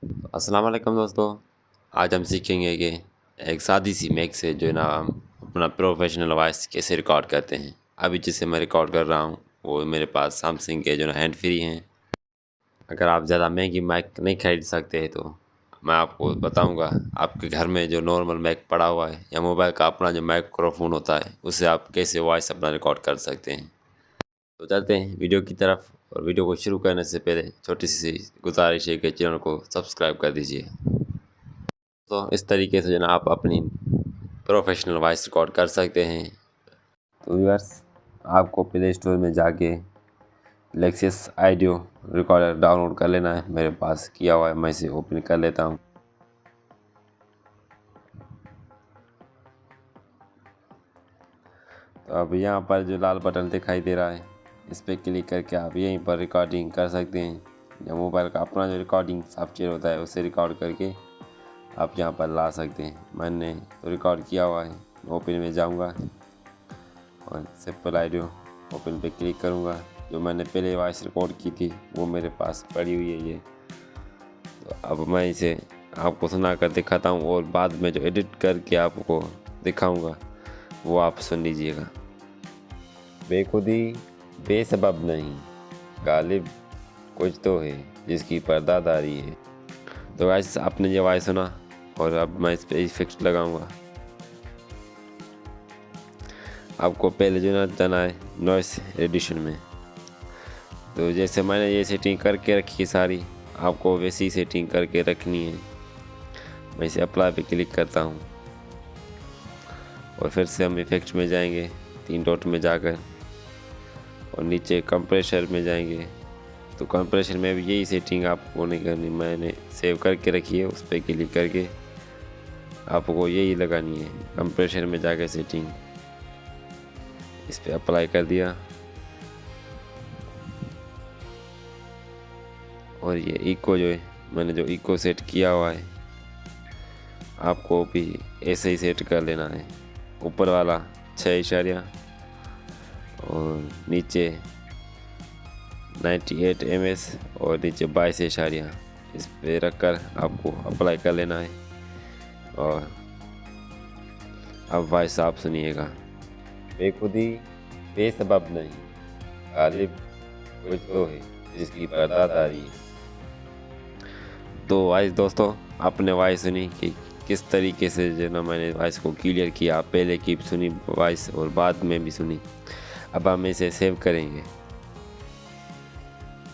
अस्सलाम वालेकुम दोस्तों। आज हम सीखेंगे कि एक सादी सी मैक से जो है ना हम अपना प्रोफेशनल वॉइस कैसे रिकॉर्ड करते हैं। अभी जिससे मैं रिकॉर्ड कर रहा हूँ वो मेरे पास सैमसंग के जो ना हैंड फ्री हैं। अगर आप ज़्यादा महंगी माइक नहीं खरीद सकते तो मैं आपको बताऊंगा आपके घर में जो नॉर्मल माइक पड़ा हुआ है या मोबाइल का अपना जो माइक्रोफोन होता है उससे आप कैसे वॉइस अपना रिकॉर्ड कर सकते हैं। तो चलते हैं वीडियो की तरफ। और वीडियो को शुरू करने से पहले छोटी सी गुजारिश है कि चैनल को सब्सक्राइब कर दीजिए। तो इस तरीके से जो ना आप अपनी प्रोफेशनल वॉइस रिकॉर्ड कर सकते हैं। तो व्यूअर्स, आपको प्ले स्टोर में जाके लेक्सिस ऑडियो रिकॉर्डर डाउनलोड कर लेना है। मेरे पास किया हुआ है, मैं इसे ओपन कर लेता हूँ। तो अब यहाँ पर जो लाल बटन दिखाई दे रहा है इस पर क्लिक करके आप यहीं पर रिकॉर्डिंग कर सकते हैं या मोबाइल का अपना जो रिकॉर्डिंग सॉफ्टवेयर होता है उसे रिकॉर्ड करके आप यहाँ पर ला सकते हैं। मैंने तो रिकॉर्ड किया हुआ है। ओपन में जाऊँगा और सिंपल ऑडियो ओपन पे क्लिक करूँगा। जो मैंने पहले वॉइस रिकॉर्ड की थी वो मेरे पास पड़ी हुई है ये। तो अब मैं इसे आपको सुना कर दिखाता हूँ और बाद में जो एडिट करके आपको दिखाऊँगा वो आप सुन लीजिएगा। बेखुदी बेसबब नहीं, गालिब कुछ तो है जिसकी पर्दादारी है। तो गाइस, आपने ये वॉइस सुना और अब मैं इस पर इफेक्ट लगाऊंगा। आपको पहले जो ना जाना है नॉइस एडिशन में। तो जैसे मैंने ये सेटिंग करके रखी है सारी, आपको वैसी सेटिंग करके रखनी है। मैं इसे अप्लाई पे क्लिक करता हूँ और फिर से हम इफेक्ट में जाएंगे 3 डॉट में जाकर और नीचे कंप्रेसर में जाएंगे। तो कंप्रेसर में भी यही सेटिंग आपको नहीं करनी, मैंने सेव करके रखी है। उस पर क्लिक करके आपको यही लगानी है। कंप्रेसर में जाकर सेटिंग इस पर अप्लाई कर दिया और ये इको जो है मैंने जो इको सेट किया हुआ है आपको भी ऐसे ही सेट कर लेना है। ऊपर वाला 6 इशारियाँ और नीचे 98 ms और नीचे 22 इशारियाँ इस पे रख कर आपको अप्लाई कर लेना है। और अब वॉइस आप सुनिएगा। बेखुदी बेसबब नहीं, गालिब कुछ तो है जिसकी पर्दादारी है। तो वॉइस दोस्तों, आपने वॉइस सुनी कि किस तरीके से जो ना मैंने वॉइस को क्लियर किया। पहले की सुनी वॉइस और बाद में भी सुनी। अब हम इसे सेव करेंगे।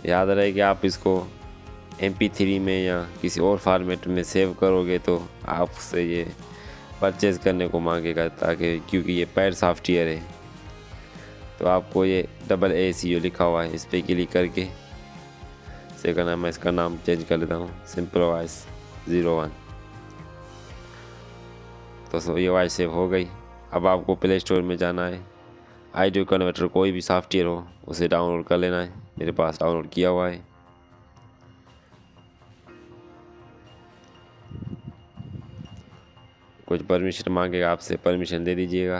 याद रहे कि आप इसको MP3 में या किसी और फॉर्मेट में सेव करोगे तो आपसे ये परचेज़ करने को मांगेगा, ताकि क्योंकि ये पेड सॉफ्टवेयर है। तो आपको ये AACO लिखा हुआ है, इस पर क्लिक करके से करना। मैं इसका नाम चेंज कर लेता हूँ, सिंपल वॉइस 01। तो ये वॉइस सेव हो गई। अब आपको प्ले स्टोर में जाना है। ऑडियो कन्वर्टर कोई भी सॉफ्टवेयर हो उसे डाउनलोड कर लेना है। मेरे पास डाउनलोड किया हुआ है। कुछ परमिशन मांगेगा आपसे, परमिशन दे दीजिएगा।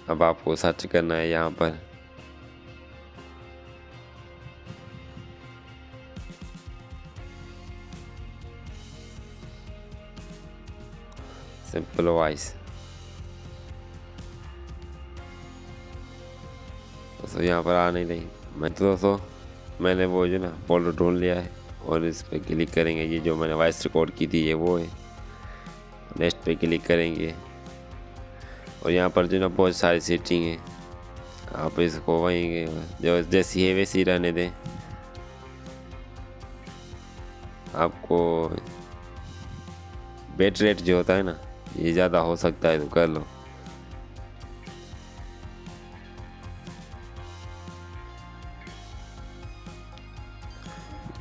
अब आपको सर्च करना है यहाँ पर सिंपल वॉइस। दोस्तों यहाँ पर आ नहीं रही। मैं तो दोस्तों मैंने वो जो ना फोल्डर ढूंढ लिया है और इस पर क्लिक करेंगे। ये जो मैंने वॉइस रिकॉर्ड की थी ये वो है। नेक्स्ट पे क्लिक करेंगे और यहाँ पर जो ना बहुत सारी सेटिंग है। आप इसको वहीं जो जैसी है वैसी रहने दें। आपको बेट रेट जो होता है ना ये ज़्यादा हो सकता है तो कर लो।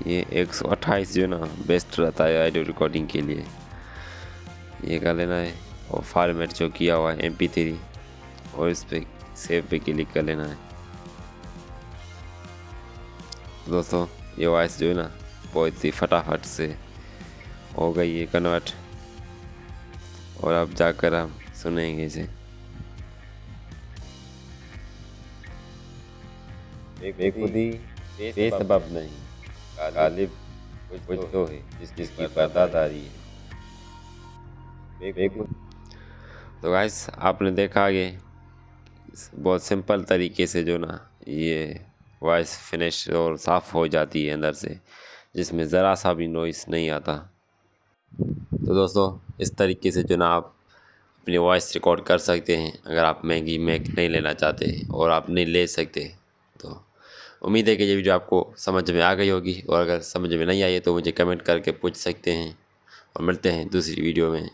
ये 128 जो ना बेस्ट रहता है ऑडियो रिकॉर्डिंग के लिए, ये कर लेना है। और फॉर्मेट जो किया हुआ है MP3 और इस पर सेव पे क्लिक कर लेना है। दोस्तों ये वॉइस जो है ना बहुत ही फटाफट से हो गई है कन्वर्ट। और अब जाकर हम सुनेंगे इसे। बेखुदी बेसबब नहीं, गालिब कुछ तो है जिसकी पर्दादारी है। बेखुद। तो गाइस आपने देखा कि बहुत सिंपल तरीके से जो ना ये वॉइस फिनिश और साफ़ हो जाती है अंदर से, जिसमें ज़रा सा भी नॉइस नहीं आता। तो दोस्तों इस तरीके से जो ना आप अपनी वॉइस रिकॉर्ड कर सकते हैं अगर आप महंगी मैक नहीं लेना चाहते और आप नहीं ले सकते। तो उम्मीद है कि ये वीडियो आपको समझ में आ गई होगी, और अगर समझ में नहीं आई है तो मुझे कमेंट करके पूछ सकते हैं, और मिलते हैं दूसरी वीडियो में।